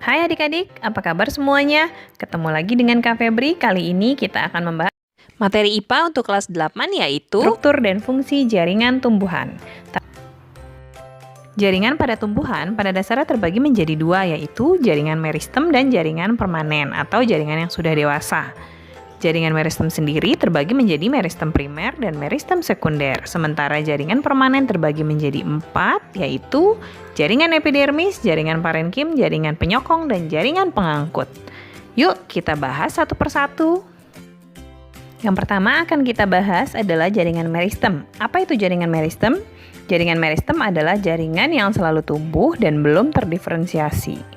Hai adik-adik, apa kabar semuanya? Ketemu lagi dengan Kak Febri. Kali ini kita akan membahas materi IPA untuk kelas 8 yaitu struktur dan fungsi jaringan tumbuhan. Jaringan pada tumbuhan pada dasarnya terbagi menjadi dua, yaitu jaringan meristem dan jaringan permanen atau jaringan yang sudah dewasa. Jaringan meristem sendiri terbagi menjadi meristem primer dan meristem sekunder. Sementara jaringan permanen terbagi menjadi 4, yaitu jaringan epidermis, jaringan parenkim, jaringan penyokong, dan jaringan pengangkut. Yuk kita bahas satu persatu. Yang pertama akan kita bahas adalah jaringan meristem. Apa itu jaringan meristem? Jaringan meristem adalah jaringan yang selalu tumbuh dan belum terdiferensiasi.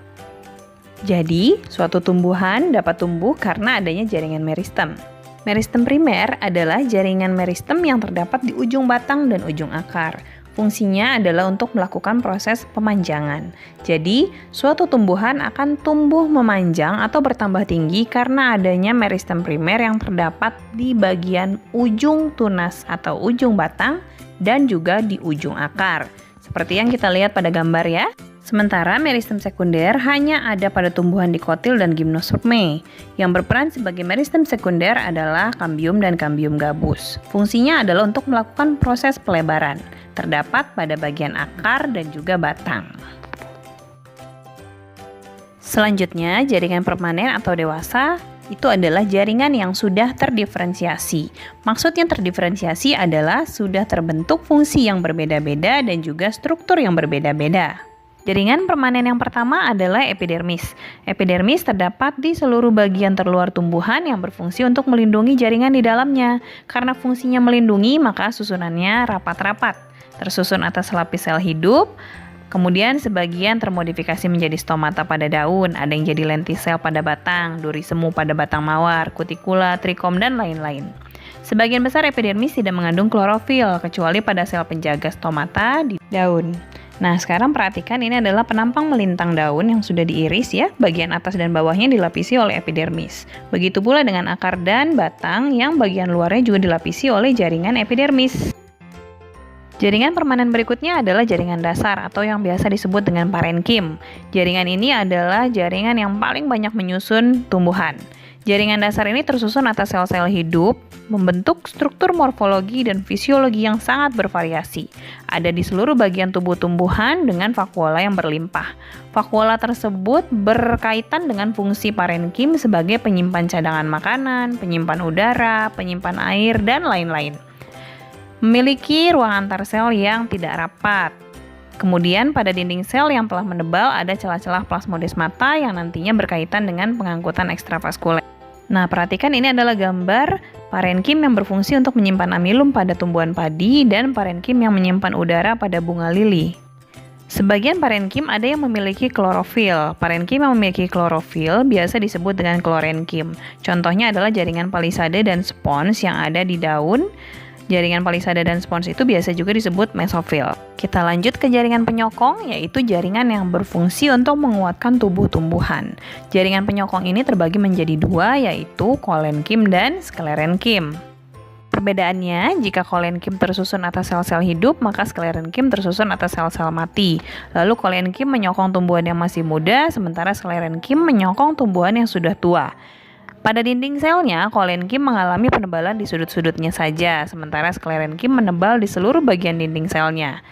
Jadi, suatu tumbuhan dapat tumbuh karena adanya jaringan meristem. Meristem primer adalah jaringan meristem yang terdapat di ujung batang dan ujung akar. Fungsinya adalah untuk melakukan proses pemanjangan. Jadi, suatu tumbuhan akan tumbuh memanjang atau bertambah tinggi karena adanya meristem primer yang terdapat di bagian ujung tunas atau ujung batang dan juga di ujung akar. Seperti yang kita lihat pada gambar ya. Sementara meristem sekunder hanya ada pada tumbuhan dikotil dan gymnospermae. Yang berperan sebagai meristem sekunder adalah kambium dan kambium gabus. Fungsinya adalah untuk melakukan proses pelebaran. Terdapat pada bagian akar dan juga batang. Selanjutnya, jaringan permanen atau dewasa itu adalah jaringan yang sudah terdiferensiasi. Maksudnya terdiferensiasi adalah sudah terbentuk fungsi yang berbeda-beda dan juga struktur yang berbeda-beda. Jaringan permanen yang pertama adalah epidermis. Epidermis terdapat di seluruh bagian terluar tumbuhan yang berfungsi untuk melindungi jaringan di dalamnya. Karena fungsinya melindungi, maka susunannya rapat-rapat. Tersusun atas lapis sel hidup, kemudian sebagian termodifikasi menjadi stomata pada daun, ada yang jadi lentisel pada batang, duri semu pada batang mawar, kutikula, trikom, dan lain-lain. Sebagian besar epidermis tidak mengandung klorofil, kecuali pada sel penjaga stomata di daun. Nah, sekarang perhatikan ini adalah penampang melintang daun yang sudah diiris ya, bagian atas dan bawahnya dilapisi oleh epidermis. Begitu pula dengan akar dan batang yang bagian luarnya juga dilapisi oleh jaringan epidermis. Jaringan permanen berikutnya adalah jaringan dasar atau yang biasa disebut dengan parenkim. Jaringan ini adalah jaringan yang paling banyak menyusun tumbuhan. Jaringan dasar ini tersusun atas sel-sel hidup, membentuk struktur morfologi dan fisiologi yang sangat bervariasi. Ada di seluruh bagian tubuh tumbuhan dengan vakuola yang berlimpah. Vakuola tersebut berkaitan dengan fungsi parenkim sebagai penyimpan cadangan makanan, penyimpan udara, penyimpan air, dan lain-lain. Memiliki ruang antar sel yang tidak rapat. Kemudian pada dinding sel yang telah menebal ada celah-celah plasmodesmata yang nantinya berkaitan dengan pengangkutan ekstravaskuler. Nah, perhatikan ini adalah gambar parenkim yang berfungsi untuk menyimpan amilum pada tumbuhan padi dan parenkim yang menyimpan udara pada bunga lili. Sebagian parenkim ada yang memiliki klorofil. Parenkim yang memiliki klorofil biasa disebut dengan klorenkim. Contohnya adalah jaringan palisade dan spons yang ada di daun. Jaringan palisade dan spons itu biasa juga disebut mesofil. Kita lanjut ke jaringan penyokong, yaitu jaringan yang berfungsi untuk menguatkan tubuh tumbuhan. Jaringan penyokong ini terbagi menjadi dua, yaitu kolenkim dan sklerenkim. Perbedaannya, jika kolenkim tersusun atas sel-sel hidup, maka sklerenkim tersusun atas sel-sel mati. Lalu kolenkim menyokong tumbuhan yang masih muda, sementara sklerenkim menyokong tumbuhan yang sudah tua. Pada dinding selnya, kolenkim mengalami penebalan di sudut-sudutnya saja, sementara sklerenkim menebal di seluruh bagian dinding selnya.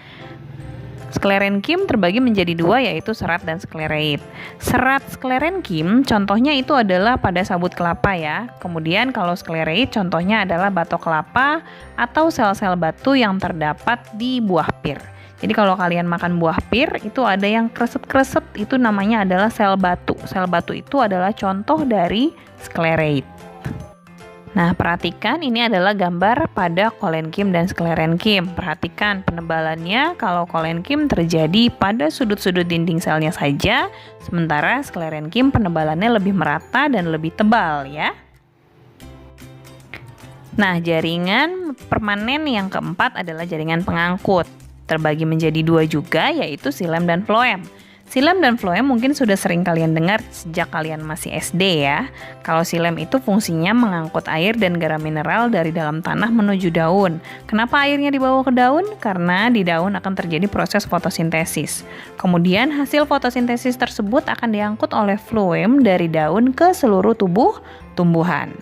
Sklerenkim terbagi menjadi dua, yaitu serat dan sklereid. Serat sklerenkim contohnya itu adalah pada sabut kelapa ya. Kemudian kalau sklereid contohnya adalah batok kelapa atau sel-sel batu yang terdapat di buah pir. Jadi kalau kalian makan buah pir, itu ada yang kreset-kreset, itu namanya adalah sel batu. Sel batu itu adalah contoh dari sklereid. Nah, perhatikan ini adalah gambar pada kolenkim dan sklerenkim. Perhatikan penebalannya, kalau kolenkim terjadi pada sudut-sudut dinding selnya saja, sementara sklerenkim penebalannya lebih merata dan lebih tebal ya. Nah, jaringan permanen yang keempat adalah jaringan pengangkut. Terbagi menjadi dua juga, yaitu xilem dan floem. Xilem dan floem mungkin sudah sering kalian dengar sejak kalian masih SD ya. Kalau xilem itu fungsinya mengangkut air dan garam mineral dari dalam tanah menuju daun. Kenapa airnya dibawa ke daun? Karena di daun akan terjadi proses fotosintesis. Kemudian hasil fotosintesis tersebut akan diangkut oleh floem dari daun ke seluruh tubuh tumbuhan.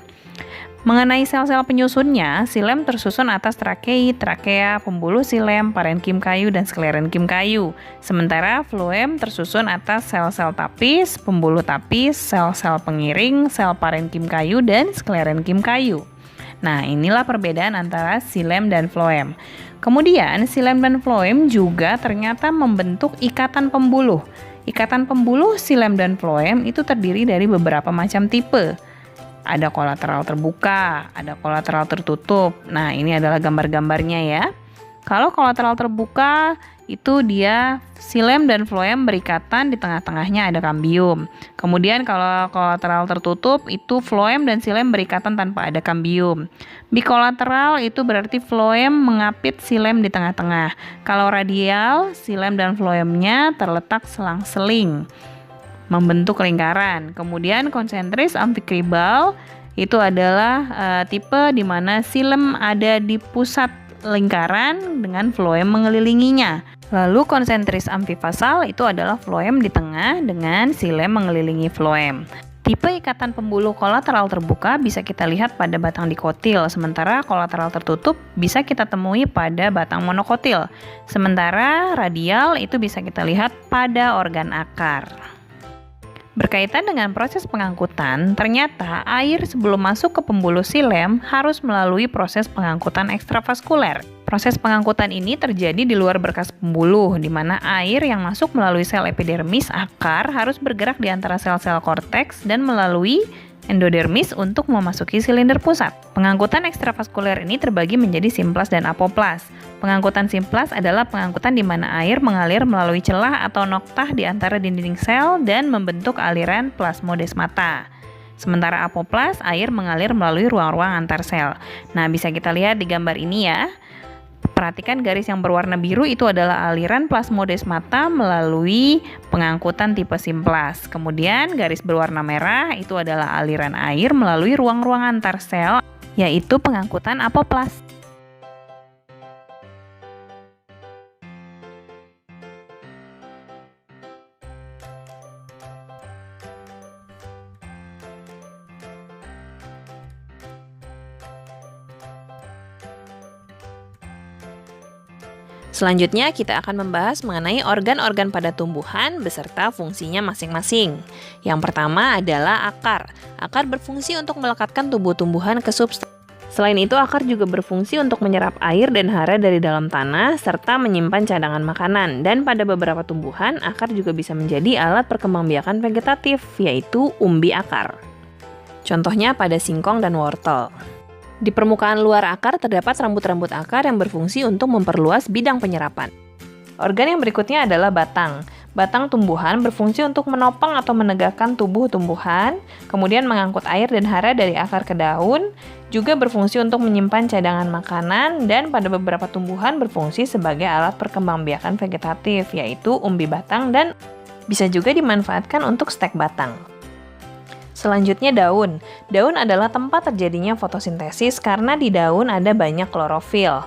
Mengenai sel-sel penyusunnya, xilem tersusun atas trakei, trakea, pembuluh xilem, parenkim kayu, dan sklerenkim kayu. Sementara floem tersusun atas sel-sel tapis, pembuluh tapis, sel-sel pengiring, sel parenkim kayu, dan sklerenkim kayu. Nah, inilah perbedaan antara xilem dan floem. Kemudian, xilem dan floem juga ternyata membentuk ikatan pembuluh. Ikatan pembuluh xilem dan floem itu terdiri dari beberapa macam tipe. Ada kolateral terbuka, ada kolateral tertutup. Nah, ini adalah gambar-gambarnya ya. Kalau kolateral terbuka, itu dia xilem dan floem berikatan, di tengah-tengahnya ada kambium. Kemudian kalau kolateral tertutup, itu floem dan xilem berikatan tanpa ada kambium. Bikolateral itu berarti floem mengapit xilem di tengah-tengah. Kalau radial, xilem dan floemnya terletak selang-seling, membentuk lingkaran. Kemudian konsentris amfikribal itu adalah tipe di mana xilem ada di pusat lingkaran dengan floem mengelilinginya. Lalu konsentris amfifasal itu adalah floem di tengah dengan xilem mengelilingi floem. Tipe ikatan pembuluh kolateral terbuka bisa kita lihat pada batang dikotil, sementara kolateral tertutup bisa kita temui pada batang monokotil. Sementara radial itu bisa kita lihat pada organ akar. Berkaitan dengan proses pengangkutan, ternyata air sebelum masuk ke pembuluh xilem harus melalui proses pengangkutan ekstravaskuler. Proses pengangkutan ini terjadi di luar berkas pembuluh, di mana air yang masuk melalui sel epidermis akar harus bergerak di antara sel-sel korteks dan melalui endodermis untuk memasuki silinder pusat. Pengangkutan ekstravaskuler ini terbagi menjadi simplas dan apoplas. Pengangkutan simplas adalah pengangkutan di mana air mengalir melalui celah atau noktah di antara dinding sel dan membentuk aliran plasmodesmata. Sementara apoplas, air mengalir melalui ruang-ruang antar sel. Nah, bisa kita lihat di gambar ini ya. Perhatikan garis yang berwarna biru itu adalah aliran plasmodesmata melalui pengangkutan tipe simplas. Kemudian garis berwarna merah itu adalah aliran air melalui ruang-ruang antar sel, yaitu pengangkutan apoplas. Selanjutnya kita akan membahas mengenai organ-organ pada tumbuhan beserta fungsinya masing-masing. Yang pertama adalah akar. Akar berfungsi untuk melekatkan tubuh tumbuhan ke substrat. Selain itu, akar juga berfungsi untuk menyerap air dan hara dari dalam tanah serta menyimpan cadangan makanan. Dan pada beberapa tumbuhan, akar juga bisa menjadi alat perkembangbiakan vegetatif, yaitu umbi akar. Contohnya pada singkong dan wortel. Di permukaan luar akar terdapat rambut-rambut akar yang berfungsi untuk memperluas bidang penyerapan. Organ yang berikutnya adalah batang. Batang tumbuhan berfungsi untuk menopang atau menegakkan tubuh tumbuhan, kemudian mengangkut air dan hara dari akar ke daun, juga berfungsi untuk menyimpan cadangan makanan, dan pada beberapa tumbuhan berfungsi sebagai alat perkembangbiakan vegetatif, yaitu umbi batang, dan bisa juga dimanfaatkan untuk stek batang. Selanjutnya daun. Daun adalah tempat terjadinya fotosintesis karena di daun ada banyak klorofil.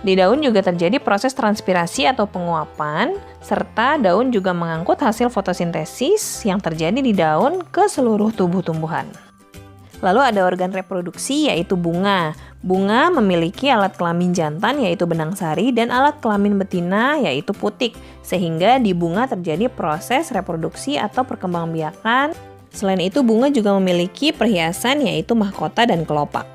Di daun juga terjadi proses transpirasi atau penguapan, serta daun juga mengangkut hasil fotosintesis yang terjadi di daun ke seluruh tubuh tumbuhan. Lalu ada organ reproduksi yaitu bunga. Bunga memiliki alat kelamin jantan yaitu benang sari dan alat kelamin betina yaitu putik, sehingga di bunga terjadi proses reproduksi atau perkembangbiakan. Selain itu, bunga juga memiliki perhiasan yaitu mahkota dan kelopak.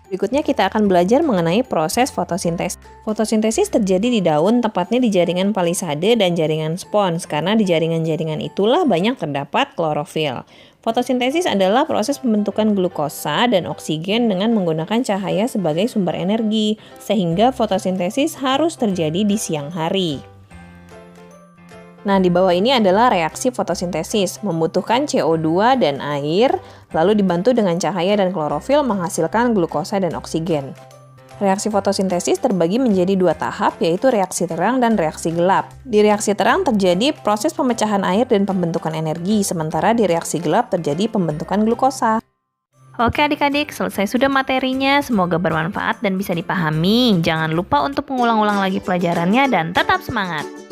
Berikutnya kita akan belajar mengenai proses fotosintesis. Fotosintesis terjadi di daun, tepatnya di jaringan palisade dan jaringan spons, karena di jaringan-jaringan itulah banyak terdapat klorofil. Fotosintesis adalah proses pembentukan glukosa dan oksigen dengan menggunakan cahaya sebagai sumber energi, sehingga fotosintesis harus terjadi di siang hari. Nah, di bawah ini adalah reaksi fotosintesis, membutuhkan CO2 dan air, lalu dibantu dengan cahaya dan klorofil menghasilkan glukosa dan oksigen. Reaksi fotosintesis terbagi menjadi dua tahap, yaitu reaksi terang dan reaksi gelap. Di reaksi terang terjadi proses pemecahan air dan pembentukan energi, sementara di reaksi gelap terjadi pembentukan glukosa. Oke adik-adik, selesai sudah materinya. Semoga bermanfaat dan bisa dipahami. Jangan lupa untuk mengulang-ulang lagi pelajarannya dan tetap semangat!